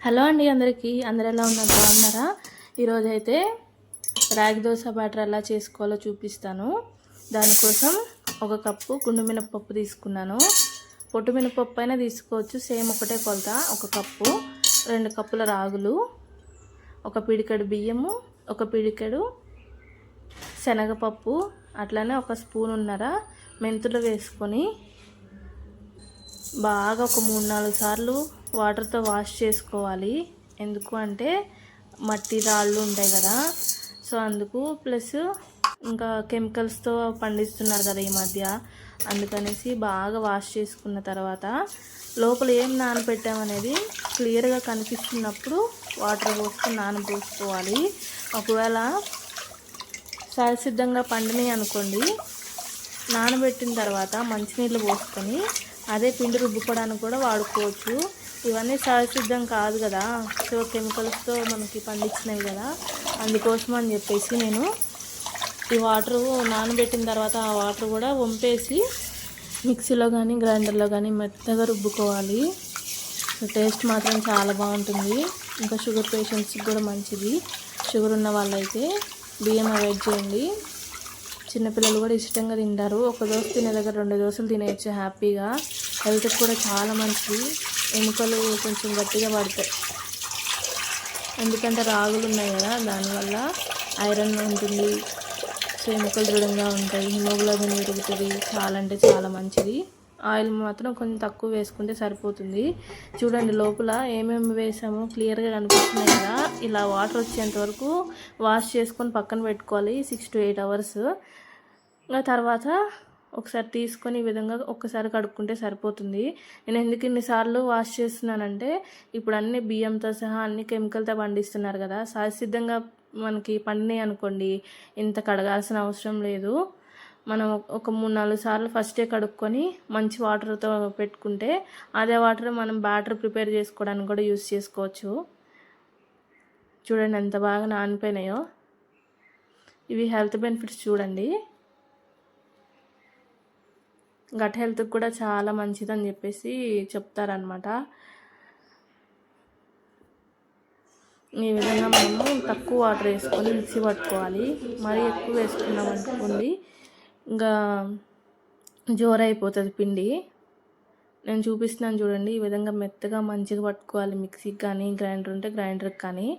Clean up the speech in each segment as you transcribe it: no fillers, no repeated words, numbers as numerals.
Hello అండి, అందరు ఎలా ఉన్నారు? బాగున్నారా? ఈరోజైతే రాగి దోశ బ్యాటర్ ఎలా చేసుకోవాలో చూపిస్తాను. దానికోసం ఒక కప్పు గుండు మినపప్పు తీసుకున్నాను. పొట్టు మినపప్పు అయినా తీసుకోవచ్చు, సేమ్ ఒకటే కొలత. ఒక కప్పు, 2 కప్పుల రాగులు, ఒక పిడికెడు బియ్యము, ఒక పిడికెడు శనగపప్పు, అట్లనే ఒక స్పూనున్నర మెంతులు వేసుకొని బాగా ఒక 3-4 సార్లు వాటర్తో వాష్ చేసుకోవాలి. ఎందుకు అంటే మట్టి రాళ్ళు ఉంటాయి కదా, సో అందుకు. ప్లస్ ఇంకా కెమికల్స్తో పండిస్తున్నారు కదా ఈ మధ్య, అందుకనేసి బాగా వాష్ చేసుకున్న తర్వాత లోపల ఏం నానబెట్టామనేది క్లియర్గా కనిపిస్తున్నప్పుడు వాటర్ పోసుకొని నానబోసుకోవాలి. ఒకవేళ సహజసిద్ధంగా పండినాయి అనుకోండి, నానబెట్టిన తర్వాత మంచినీళ్ళు పోసుకొని అదే పిండి రుబ్బుకోవడానికి కూడా వాడుకోవచ్చు. ఇవన్నీ సహజసిద్ధం కాదు కదా, సో కెమికల్స్తో మనకి పండించినవి కదా, అందుకోసం అని చెప్పేసి నేను ఈ వాటరు నానబెట్టిన తర్వాత ఆ వాటర్ కూడా వంపేసి మిక్సీలో కానీ గ్రైండర్లో కానీ మెత్తగా రుబ్బుకోవాలి. సో టేస్ట్ మాత్రం చాలా బాగుంటుంది. ఇంకా షుగర్ పేషెంట్స్కి కూడా మంచిది. షుగర్ ఉన్న వాళ్ళైతే బియ్యం అవాయిడ్ చేయండి. చిన్నపిల్లలు కూడా ఇష్టంగా తింటారు. ఒక దోశ తినే దగ్గర 2 దోశలు తినేయచ్చు హ్యాపీగా. హెల్త్కి కూడా చాలా మంచిది. ఎముకలు కొంచెం గట్టిగా పడతాయి, ఎందుకంటే రాగులు ఉన్నాయి కదా, దానివల్ల ఐరన్ ఉంటుంది. సో ఎముకలు దృఢంగా ఉంటాయి, హిమోగ్లోబిన్ పెరుగుతుంది. చాలా అంటే చాలా మంచిది. ఆయిల్ మాత్రం కొంచెం తక్కువ వేసుకుంటే సరిపోతుంది. చూడండి లోపల ఏమేమి వేసామో క్లియర్గా కనిపిస్తున్నాయి కదా. ఇలా వాటర్ వచ్చేంత వరకు వాష్ చేసుకొని పక్కన పెట్టుకోవాలి 6 to 8 hours. ఇంకా తర్వాత ఒకసారి తీసుకొని ఈ విధంగా ఒక్కసారి కడుక్కుంటే సరిపోతుంది. నేను ఎందుకు ఇన్నిసార్లు వాష్ చేస్తున్నానంటే, ఇప్పుడు అన్ని బియ్యంతో సహా అన్ని కెమికల్తో పండిస్తున్నారు కదా, సహజసిద్ధంగా మనకి పండినాయి అనుకోండి ఇంత కడగాల్సిన అవసరం లేదు. మనం ఒక 3-4 సార్లు ఫస్టే కడుక్కొని మంచి వాటర్తో పెట్టుకుంటే అదే వాటర్ మనం బ్యాటర్ ప్రిపేర్ చేసుకోవడానికి కూడా యూస్ చేసుకోవచ్చు. చూడండి ఎంత బాగా నానిపోయినాయో. ఇవి హెల్త్ బెనిఫిట్స్ చూడండి. గట్ హెల్త్కి కూడా చాలా మంచిదని చెప్పేసి చెప్తారనమాట. ఈ విధంగా మనము తక్కువ వాటర్ వేసుకొని మిక్సీ పట్టుకోవాలి. మరీ ఎక్కువ వేసుకున్నాం అనుకోండి ఇంకా జోరైపోతుంది పిండి. నేను చూపిస్తున్నాను చూడండి, ఈ విధంగా మెత్తగా మంచిగా పట్టుకోవాలి. మిక్సీకి కానీ గ్రైండర్ ఉంటే గ్రైండర్కి కానీ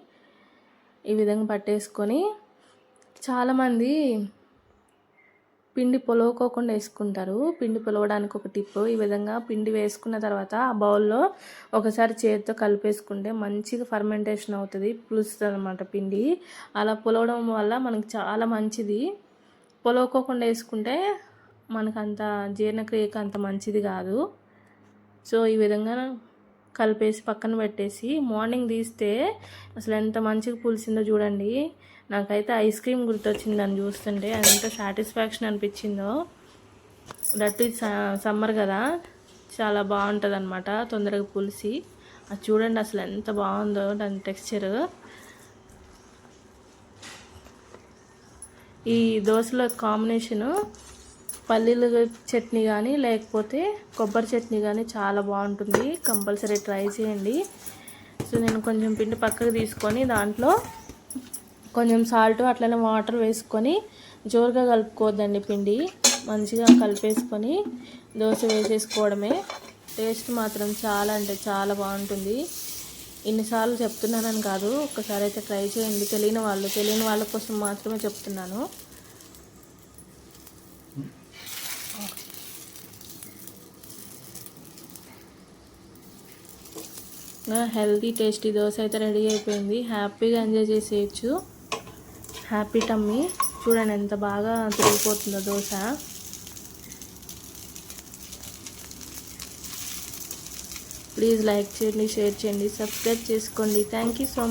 ఈ విధంగా పట్టేసుకొని, చాలామంది పిండి పొలవకోకుండా వేసుకుంటారు. పిండి పొలవడానికి ఒక టిప్, ఈ విధంగా పిండి వేసుకున్న తర్వాత ఆ బౌల్లో ఒకసారి చేతితో కలిపేసుకుంటే మంచిగా ఫర్మెంటేషన్ అవుతుంది, పులుస్తుంది అన్నమాట పిండి. అలా పొలవడం వల్ల మనకి చాలా మంచిది. పొలవకోకుండా వేసుకుంటే మనకు అంత జీర్ణక్రియకు అంత మంచిది కాదు. సో ఈ విధంగా కలిపేసి పక్కన పెట్టేసి మార్నింగ్ తీస్తే అసలు ఎంత మంచిగా పులిసిందో చూడండి. నాకైతే ఐస్ క్రీమ్ గుర్తొచ్చింది దాన్ని చూస్తుంటే, ఎంత సాటిస్ఫాక్షన్ అనిపించిందో. దట్ ఈజ్ సమ్మర్ కదా, చాలా బాగుంటుంది అనమాట తొందరగా పులిసి. అది చూడండి అసలు ఎంత బాగుందో దాని టెక్స్చర్. ఈ దోశలో కాంబినేషను పల్లీల చట్నీ కానీ లేకపోతే కొబ్బరి చట్నీ కానీ చాలా బాగుంటుంది. కంపల్సరీ ట్రై చేయండి. సో నేను కొంచెం పిండి పక్కకు తీసుకొని దాంట్లో కొంచెం సాల్ట్ అట్లనే వాటర్ వేసుకొని జోరుగా కలుపుకోవద్దండి. పిండి మంచిగా కలిపేసుకొని దోశ వేసేసుకోవడమే. టేస్ట్ మాత్రం చాలా అంటే చాలా బాగుంటుంది. ఇన్నిసార్లు చెప్తున్నానని కాదు, ఒక్కసారి అయితే ట్రై చేయండి. తెలియని వాళ్ళ కోసం మాత్రమే చెప్తున్నాను. హెల్తీ టేస్టీ దోశ అయితే రెడీ అయిపోయింది. హ్యాపీగా ఎంజాయ్ చేసేయచ్చు. Happy tummy. చూడండి ఎంత బాగా తిరిగిపోతుందో దోశ. ప్లీజ్ లైక్ చేయండి, షేర్ చేయండి, సబ్స్క్రైబ్ చేసుకోండి. Thank you so much.